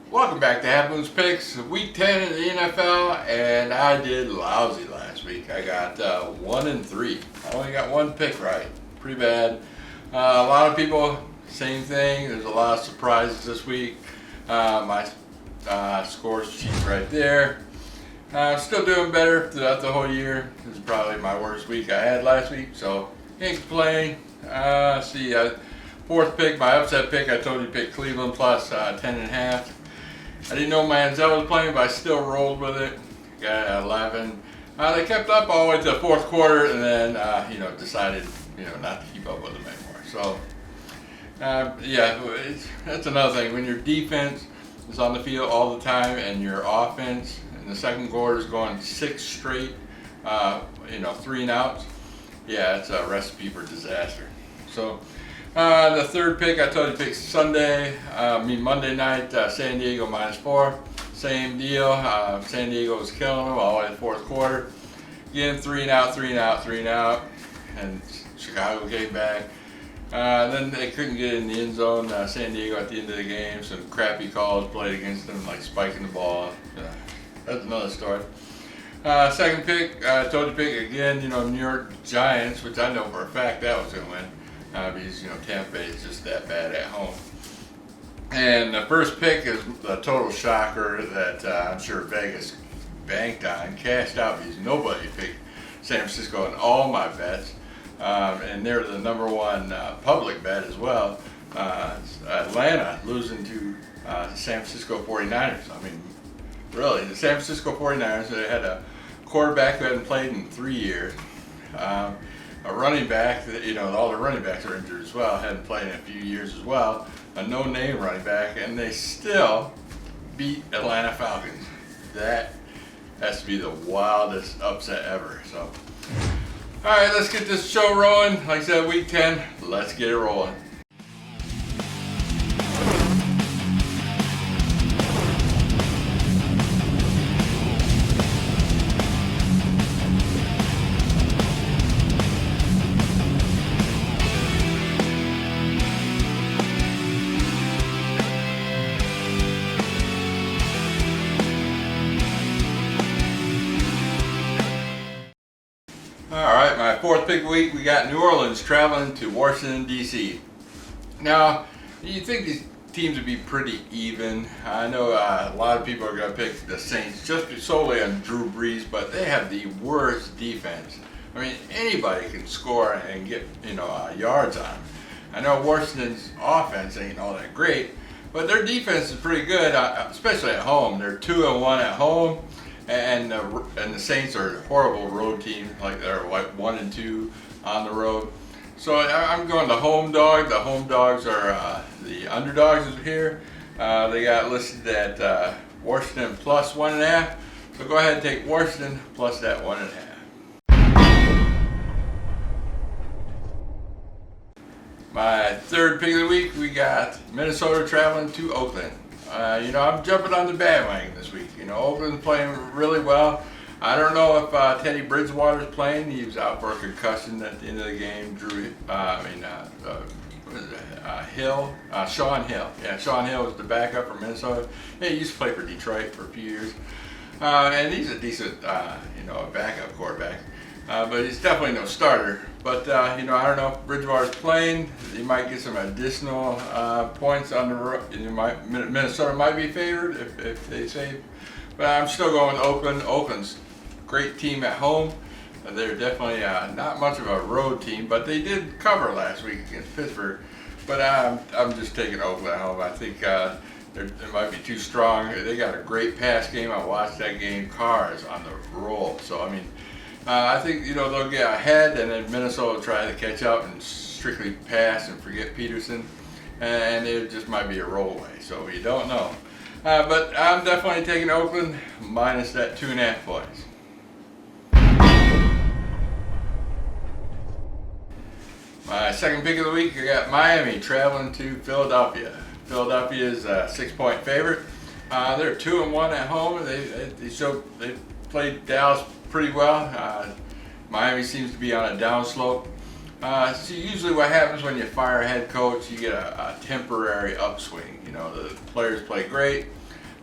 Welcome back to Half Moon's Picks, Week 10 in the NFL, and I did lousy last week. I got 1-3. I only got one pick right. Pretty bad. A lot of people, same thing. There's a lot of surprises this week. My scores sheet right there. Still doing better throughout the whole year. This is probably my worst week I had last week, so can't complain. Fourth pick, my upset pick, I told you to pick Cleveland plus 10.5. I didn't know Manziel was playing, but I still rolled with it. Got 11. They kept up all the way to the fourth quarter, and then decided not to keep up with them anymore. So that's another thing. When your defense is on the field all the time, and your offense in the second quarter is going 6 straight, 3 and outs. Yeah, it's a recipe for disaster. So. The third pick, I told you to pick Monday night, San Diego -4. Same deal. San Diego was killing them all the way to the fourth quarter. Again, 3 and out. And Chicago came back. Then they couldn't get in the end zone. San Diego at the end of the game, some crappy calls played against them, like spiking the ball. That's another story. Second pick, I told you to pick again, New York Giants, which I know for a fact that was going to win. Because Tampa Bay is just that bad at home. And the first pick is a total shocker that I'm sure Vegas banked on, cashed out because nobody picked San Francisco in all my bets. And they're the number one public bet as well. Atlanta losing to the San Francisco 49ers. I mean, really, the San Francisco 49ers, they had a quarterback who hadn't played in 3 years. A running back, all the running backs are injured as well, hadn't played in a few years as well, a no-name running back, and they still beat Atlanta Falcons. That has to be the wildest upset ever. So, all right, let's get this show rolling. Like I said, week 10, let's get it rolling. Alright, my fourth pick of the week, we got New Orleans traveling to Washington, D.C. Now, you think these teams would be pretty even. I know a lot of people are going to pick the Saints just solely on Drew Brees, but they have the worst defense. I mean, anybody can score and get, yards on them. I know Washington's offense ain't all that great, but their defense is pretty good, especially at home. They're 2-1 at home. And the Saints are a horrible road team, like they're 1-2 on the road. So I'm going the home dog. The home dogs are the underdogs here. They got listed at Washington plus 1.5. So go ahead and take Washington plus that 1.5. My third pick of the week, we got Minnesota traveling to Oakland. I'm jumping on the bandwagon this week. Oakland's playing really well. I don't know if Teddy Bridgewater's playing. He was out for a concussion at the end of the game. Sean Hill. Yeah, Sean Hill was the backup for Minnesota. Yeah, he used to play for Detroit for a few years. And he's a decent, backup quarterback. But he's definitely no starter. But, I don't know if Bridgewater's playing. He might get some additional points on the road. Minnesota might be favored if they save. But I'm still going with Oakland. Oakland's a great team at home. They're definitely not much of a road team, but they did cover last week against Pittsburgh. But I'm just taking Oakland at home. I think it might be too strong. They got a great pass game. I watched that game. Carr is on the roll. So, I think, they'll get ahead, and then Minnesota will try to catch up and strictly pass and forget Peterson. And it just might be a rollaway. So, you don't know. But I'm definitely taking Oakland minus that 2.5 points. My second pick of the week, I got Miami traveling to Philadelphia. Philadelphia is a 6-point favorite. They're 2-1 at home. They played Dallas pretty well. Miami seems to be on a downslope. So usually what happens when you fire a head coach, you get a temporary upswing. The players play great,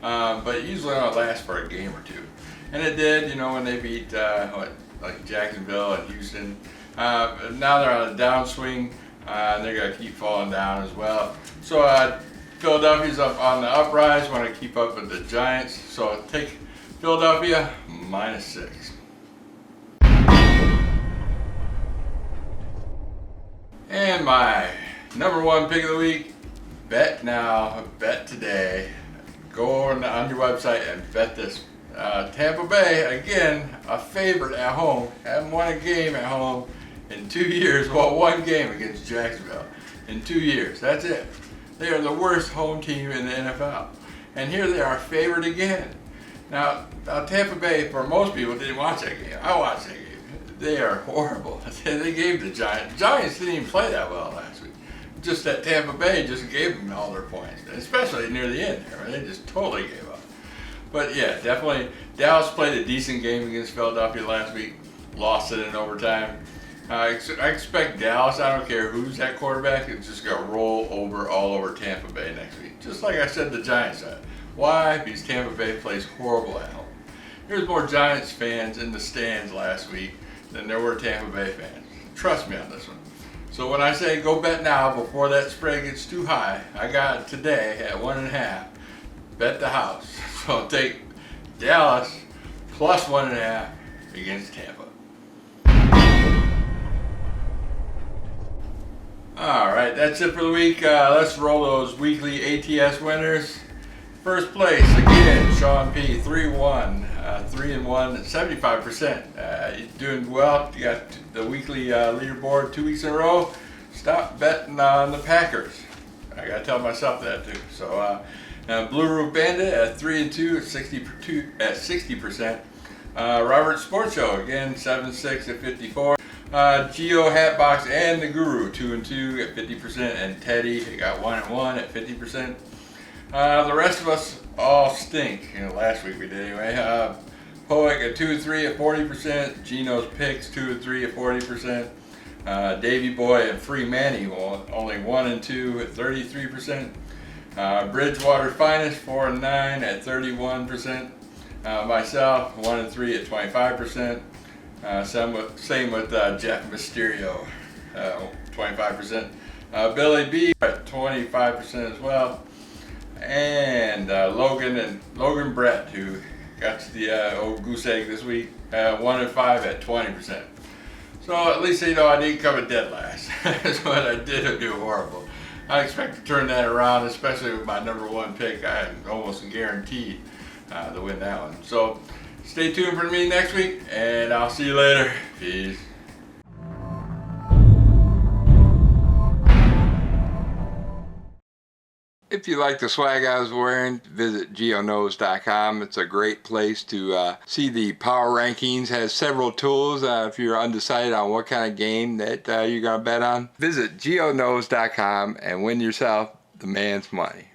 but usually it'll last for a game or two. And it did, you know, when they beat like Jacksonville and Houston. Now they're on a downswing, and they're going to keep falling down as well. So Philadelphia's up on the uprise, want to keep up with the Giants. So take Philadelphia -6. And my #1 pick of the week, bet now, bet today. Go on your website and bet this. Tampa Bay, again, a favorite at home. Haven't won a game at home in 2 years. Well, one game against Jacksonville in 2 years. That's it. They are the worst home team in the NFL. And here they are favored again. Now Tampa Bay, for most people, didn't watch that game. I watched that game. They are horrible. They gave the Giants. Giants didn't even play that well last week. Just that Tampa Bay just gave them all their points, especially near the end there. They just totally gave up. But yeah, definitely, Dallas played a decent game against Philadelphia last week. Lost it in overtime. I expect Dallas, I don't care who's that quarterback, it's just going to roll over all over Tampa Bay next week. Just like I said the Giants side. Why? Because Tampa Bay plays horrible at home. There's more Giants fans in the stands last week than there were Tampa Bay fans. Trust me on this one. So when I say go bet now before that spread gets too high, I got it today at 1.5. Bet the house. So take Dallas plus 1.5 against Tampa. Alright, that's it for the week. Let's roll those weekly ATS winners. First place, again, Sean P, 3-1, 3-1, 75%. You're doing well. You got the weekly leaderboard 2 weeks in a row. Stop betting on the Packers. I gotta tell myself that too. So, Blue Roof Bandit at 3-2 at 60%. Robert Sports Show, again, 7-6 at 54%. Geo Hatbox and the Guru, 2-2 at 50%, and Teddy got 1-1 at 50%. The rest of us all stink. You know, last week we did anyway. Poic at 2-3 at 40%. Gino's Picks 2-3 at 40%. Davy Boy and Free Manny only 1-2 at 33%. Bridgewater's Finest 4-9 at 31%. Myself 1-3 at 25%. Same with Jeff Mysterio, 25%. Billy B at 25% as well. And Logan Brett, who got the old goose egg this week, 1-5 at 20%. So at least you know I didn't come in dead last. That's what I did do horrible. I expect to turn that around, especially with my #1 pick. I am almost guaranteed to win that one. So stay tuned for me next week, and I'll see you later. Peace. If you like the swag I was wearing, visit geoknows.com. It's a great place to see the power rankings. It has several tools if you're undecided on what kind of game that you're going to bet on. Visit geoknows.com and win yourself the man's money.